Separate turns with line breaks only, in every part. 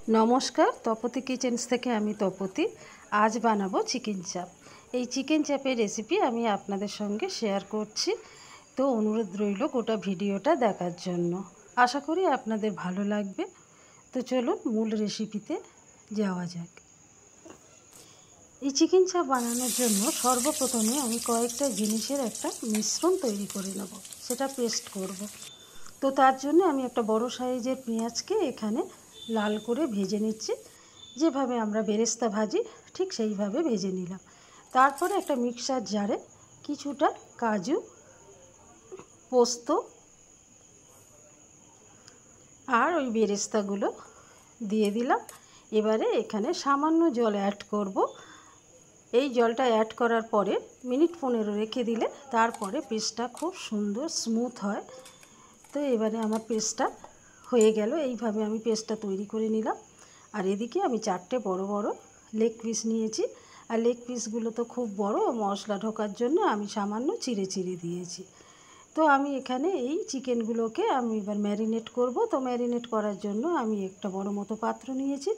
নমস্কার, তপতি কিচেন্স থেকে আমি তপতি। আজ বানাবো চিকেন চাপ। এই চিকেন চাপের রেসিপি আমি আপনাদের সঙ্গে শেয়ার করছি, তো অনুরোধ রইল গোটা ভিডিওটা দেখার জন্য। আশা করি আপনাদের ভালো লাগবে। তো চলুন মূল রেসিপিতে যাওয়া যাক। এই চিকেন চাপ বানানোর জন্য সর্বপ্রথমে আমি কয়েকটা জিনিসের একটা মিশ্রণ তৈরি করে নেব, সেটা পেস্ট করব। তো তার জন্য আমি একটা বড় সাইজের পেঁয়াজকে এখানে লাল করে ভেজে নিচ্ছি। যেভাবে আমরা বেরেস্তা ভাজি ঠিক সেইভাবে ভেজে নিলাম। তারপরে একটা মিক্সার জারে কিছুটা কাজু, পোস্ত আর ওই বেরেস্তাগুলো দিয়ে দিলাম। এবারে এখানে সামান্য জল অ্যাড করব। এই জলটা অ্যাড করার পরে মিনিট 15 রেখে দিলে তারপরে পেস্টটা খুব সুন্দর স্মুথ হয়। তো এবারে আমার পেস্টটা হয়ে গেল। এইভাবে আমি পেস্টটা তৈরি করে নিলাম। আর এদিকে আমি 4টে বড় বড় লেগ পিস নিয়েছি। আর লেগ পিসগুলো তো খুব বড়, মশলা ঢোকার জন্য আমি সামান্য চিড়ে চিড়ে দিয়েছি। তো আমি এখানে এই চিকেনগুলোকে আমি এবার ম্যারিনেট করব। তো ম্যারিনেট করার জন্য আমি একটা বড় মতো পাত্র নিয়েছি,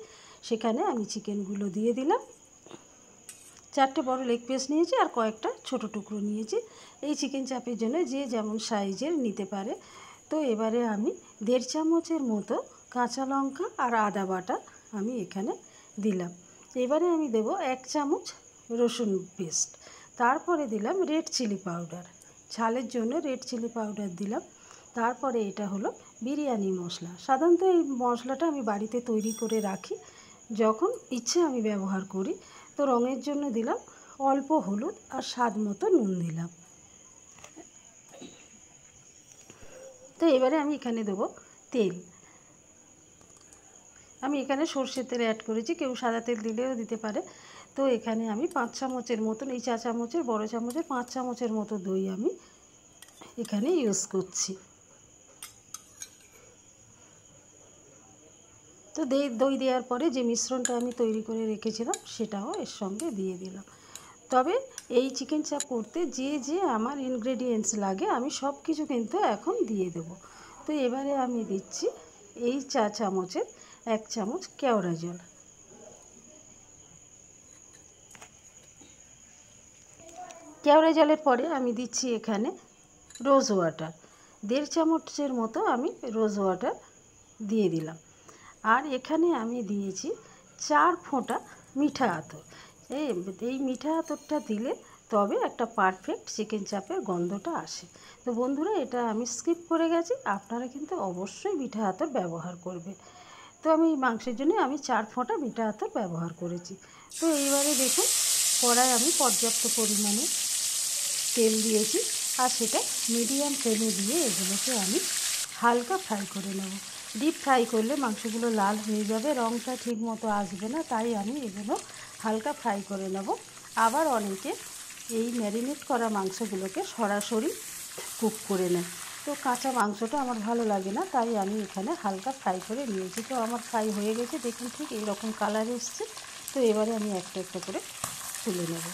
সেখানে আমি চিকেনগুলো দিয়ে দিলাম। 4টে বড় লেগ পিস নিয়েছি আর কয়েকটা ছোট টুকরো নিয়েছি। এই চিকেন চাপের জন্য যে যেমন সাইজের নিতে পারে। তো এবারে আমি 1.5 চামচের মতো কাঁচা লঙ্কা আর আদা বাটা আমি এখানে দিলাম। এবারে আমি দেব 1 চামচ রসুন পেস্ট। তারপরে দিলাম রেড চিলি পাউডার, ঝালের জন্য রেড চিলি পাউডার দিলাম। তারপরে এটা হলো বিরিয়ানি মশলা। সাধারণত এই মশলাটা আমি বাড়িতে তৈরি করে রাখি, যখন ইচ্ছে আমি ব্যবহার করি। তো রঙের জন্য দিলাম অল্প হলুদ আর স্বাদ মতো নুন দিলাম। তো এবারে আমি এখানে দেবো তেল। আমি এখানে সর্ষের তেল অ্যাড করেছি, কেউ সাদা তেল দিলেও দিতে পারে। তো এখানে আমি 5 চামচের মতন, এই 4 চামচের বড় চামচের 5 চামচের মতো দই আমি এখানে ইউজ করছি। তো দই দেওয়ার পরে যে মিশ্রণটা আমি তৈরি করে রেখেছিলাম সেটাও এর সঙ্গে দিয়ে দিলাম। তবে এই চিকেন চাপ করতে যে যে আমার ইনগ্রেডিয়েন্টস লাগে আমি সব কিছু কিন্তু এখন দিয়ে দেব। তো এবারে আমি দিচ্ছি এই 4 চামচের 1 চামচ কেওড়া জল। কেওড়া জলের পরে আমি দিচ্ছি এখানে রোজ ওয়াটার। 1.5 চামচের মতো আমি রোজ ওয়াটার দিয়ে দিলাম। আর এখানে আমি দিয়েছি 4 ফোঁটা মিঠা আতর। এই মিঠা আতরটা দিলে তবে একটা পারফেক্ট চিকেন চাপের গন্ধটা আসে। তো বন্ধুরা, এটা আমি স্কিপ করে গেছি, আপনারা কিন্তু অবশ্যই মিঠা আতর ব্যবহার করবে। তো আমি মাংসের জন্য আমি 4 ফোঁটা মিঠা আতর ব্যবহার করেছি। তো এইবারে দেখুন, কড়ায় আমি পর্যাপ্ত পরিমাণে তেল দিয়েছি আর সেটা মিডিয়াম ফ্লেমে দিয়ে এগুলোকে আমি হালকা ফ্রাই করে নেব। ডিপ ফ্রাই করলে মাংসগুলো লাল হয়ে যাবে, রঙটা ঠিক মতো আসবে না, তাই আমি এগুলো হালকা ফ্রাই করে নেব। আবার অনেকে এই ম্যারিনেট করা মাংসগুলোকে সরাসরি কুক করে নেয়। তো কাঁচা মাংসটা আমার ভালো লাগে না, তাই আমি এখানে হালকা ফ্রাই করে নিয়েছি। তো আমার ফ্রাই হয়ে গেছে, দেখুন ঠিক এইরকম কালার এসছে। তো এবারে আমি একটা একটা করে তুলে নেব।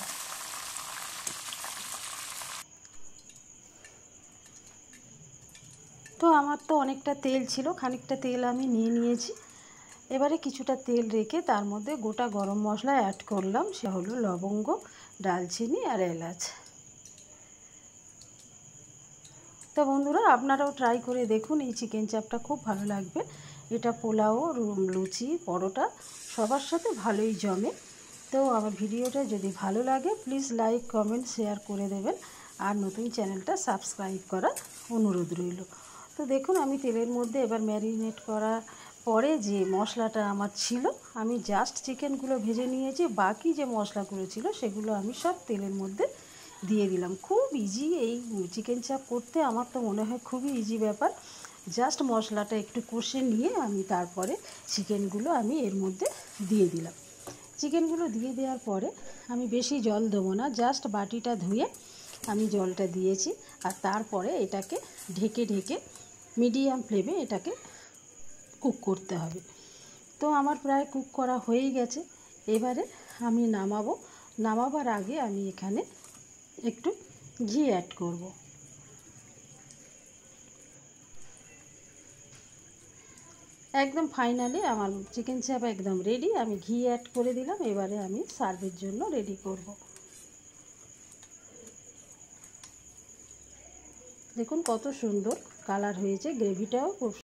তো আমার তো অনেকটা তেল ছিল, খানিকটা তেল আমি নিয়ে নিয়েছি। এবারে কিছুটা তেল রেখে তার মধ্যে গোটা গরম মশলা অ্যাড করলাম, সে হলো লবঙ্গ, দারচিনি আর এলাচ। তো বন্ধুরা, আপনারাও ট্রাই করে দেখুন, এই চিকেন চাপটা খুব ভালো লাগবে। এটা পোলাও, লুচি, পরোটা সবার সাথে ভালোই জমে। তো আমার ভিডিওটা যদি ভালো লাগে প্লিজ লাইক, কমেন্ট, শেয়ার করে দেবেন। আর নতুন চ্যানেলটা সাবস্ক্রাইব করার অনুরোধ রইল। তো দেখুন, আমি তেলের মধ্যে এবার ম্যারিনেট করা পরে যে মশলাটা আমার ছিল, আমি জাস্ট চিকেনগুলো ভেজে নিয়েছি, বাকি যে মশলাগুলো ছিল সেগুলো আমি সব তেলের মধ্যে দিয়ে দিলাম। খুব ইজি এই চিকেন চাপ করতে, আমার তো মনে হয় খুবই ইজি ব্যাপার। জাস্ট মশলাটা একটু কষে নিয়ে আমি তারপরে চিকেনগুলো আমি এর মধ্যে দিয়ে দিলাম। চিকেনগুলো দিয়ে দেওয়ার পরে আমি বেশি জল দেবো না, জাস্ট বাটিটা ধুয়ে আমি জলটা দিয়েছি। আর তারপরে এটাকে ঢেকে ঢেকে মিডিয়াম ফ্লেমে এটাকে কুক করতে হবে। তো আমার প্রায় কুক করা হয়েই গেছে। এবারে আমি নামাবার আগে আমি এখানে একটু ঘি অ্যাড করব। একদম ফাইনালি আমার চিকেন চাপ একদম রেডি। আমি ঘি অ্যাড করে দিলাম। এবারে আমি সার্ভের জন্য রেডি করব। দেখুন কত সুন্দর কালার হয়েছে, গ্রেভিটাও খুব